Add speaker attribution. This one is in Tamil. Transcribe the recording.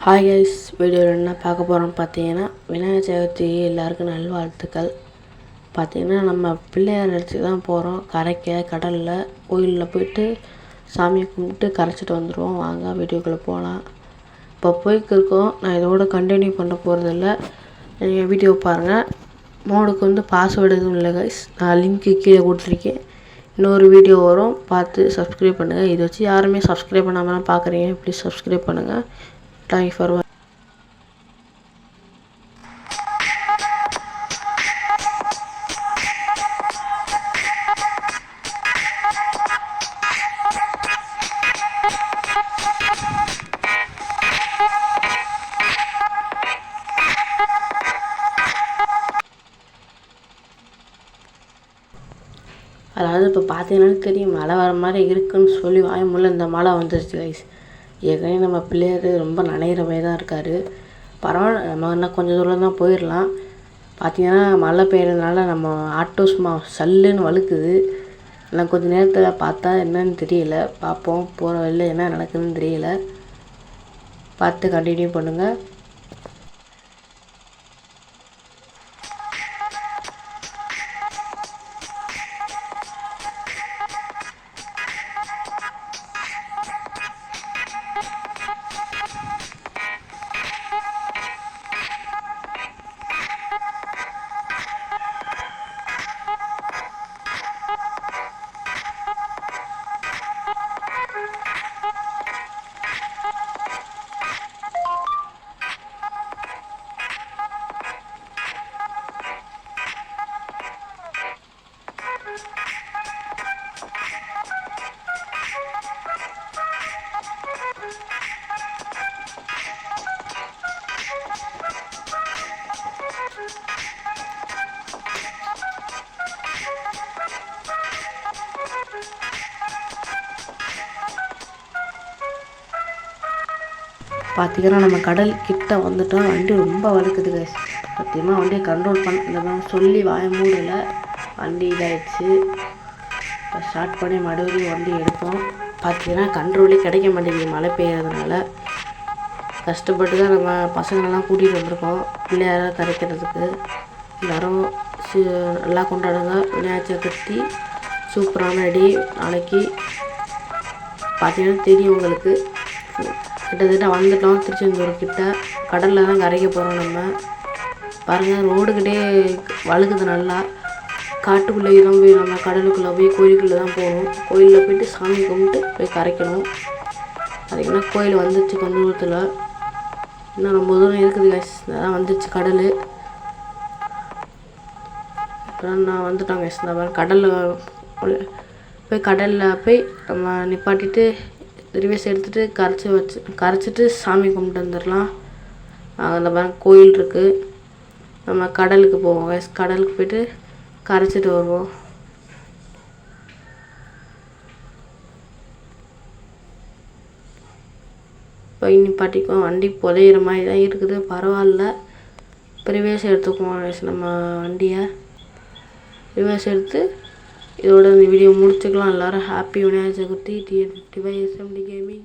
Speaker 1: ஹாய் கைஸ், வீடியோவில் என்ன பார்க்க போகிறோம்னு பார்த்தீங்கன்னா, விநாயகர் சதுர்த்தி எல்லாருக்கும் நல்வாழ்த்துக்கள். பார்த்தீங்கன்னா நம்ம பிள்ளையார் இடத்துக்கு தான் போகிறோம். கரைக்க கடலில் கோயிலில் போய்ட்டு சாமியை கும்பிட்டு கரைச்சிட்டு வந்துடுவோம். வாங்க வீடியோக்குள்ளே போகலாம். இப்போ போய்க்கிருக்கோம். நான் இதோட கண்டினியூ பண்ண போகிறதில்ல. நீங்கள் வீடியோ பாருங்கள். மோடுக்கு பாஸ்வேர்டு எதுவும் இல்லை கைஸ். நான் லிங்க்கு கீழே கொடுத்துருக்கேன். இன்னொரு வீடியோ வரும், பார்த்து சப்ஸ்கிரைப் பண்ணுங்கள். இதை வச்சு யாருமே சப்ஸ்கிரைப் பண்ணாமல் பார்க்குறீங்க, ப்ளீஸ் சப்ஸ்கிரைப் பண்ணுங்கள். Thank you for watching. அதாவது இப்போ பார்த்தீங்கன்னா தெரியும், மழை வர மாதிரி இருக்குன்னு சொல்லி வாய்மூல இந்த மழை வந்துருச்சு கைஸ். ஏற்கனவே நம்ம பிள்ளையார் ரொம்ப நனைகிற மாதிரி தான் இருக்கார். பரவாயில்ல, நம்ம இன்னும் கொஞ்சம் தூரம் தான் போயிடலாம். பார்த்திங்கன்னா மழை பெய்யறதுனால நம்ம ஆட்டோ சும்மா சல்லுன்னு வழுக்குது. நான் கொஞ்சம் நேரத்தில் பார்த்தா என்னன்னு தெரியல. பார்ப்போம், போகிற வழியில் என்ன நடக்குதுன்னு தெரியல. பார்த்து கண்டினியூ பண்ணுங்கள். பார்த்திங்கன்னா நம்ம கடல் கிட்ட வந்துட்டோம். வண்டி ரொம்ப வழுக்குது கைஸ். சத்தியமாக வண்டியை கண்ட்ரோல் பண்ண இந்த மாதிரி சொல்லி வாய மூடல. வண்டி இதாகிடுச்சு. இப்போ ஸ்டார்ட் பண்ணி மறுபடியும் வண்டி எடுப்போம். பார்த்திங்கன்னா கண்ட்ரோலே கிடைக்க மாட்டேங்குது மழை பெய்யறதுனால. கஷ்டப்பட்டு தான் நம்ம பசங்களெல்லாம் கூட்டிகிட்டு வந்திருக்கோம் பிள்ளையார கரைக்கிறதுக்கு. எல்லோரும் நல்லா கொண்டாடுங்க. விநாயகர் சதுர்த்தி சூப்பரான அடி. நாளைக்கு பார்த்தீங்கன்னா தெரியும் உங்களுக்கு. கிட்டத்தட்ட வந்துட்டோம் திருச்செந்தூர் கிட்ட. கடலில் தான் கரைக்க போகிறோம் நம்ம. பாருங்கள், ரோடுக்கிட்டே வழுக்குது நல்லா. காட்டுக்குள்ளே தான் போய் நம்ம கடலுக்குள்ளே போய் கோயிலுக்குள்ளே தான் போகணும். கோயிலில் போய்ட்டு சாமி கும்பிட்டு போய் கரைக்கணும். அதுக்குன்னா கோயில் வந்துச்சு கொஞ்ச தூரத்தில். இன்னும் ரொம்ப தூரம் இருக்குது கைஸ். அதான் வந்துச்சு கடல். அப்புறம் நான் வந்துட்டோம் கைஸ். இந்த கடலில் போய் நம்ம நிப்பாட்டிட்டு ரிவர்ஸ் எடுத்துகிட்டு கரைச்சிட்டு சாமி கும்பிட்டு வந்துடலாம். அந்த மாதிரி கோயில் இருக்குது. நம்ம கடலுக்கு போவோம் கைஸ். கடலுக்கு போய்ட்டு கரைச்சிட்டு வருவோம். போய் நிப்பாட்டிக்குவோம். வண்டி புதையிற மாதிரி தான் இருக்குது, பரவாயில்ல. இப்போ ரிவர்ஸ் எடுத்துக்குவோம் கைஸ். நம்ம வண்டியை ரிவர்ஸ் எடுத்து இதோட இந்த வீடியோ முடிச்சுக்கலாம். எல்லோரும் happy Vinayagar Chaturthi. TN55 SMD Gaming.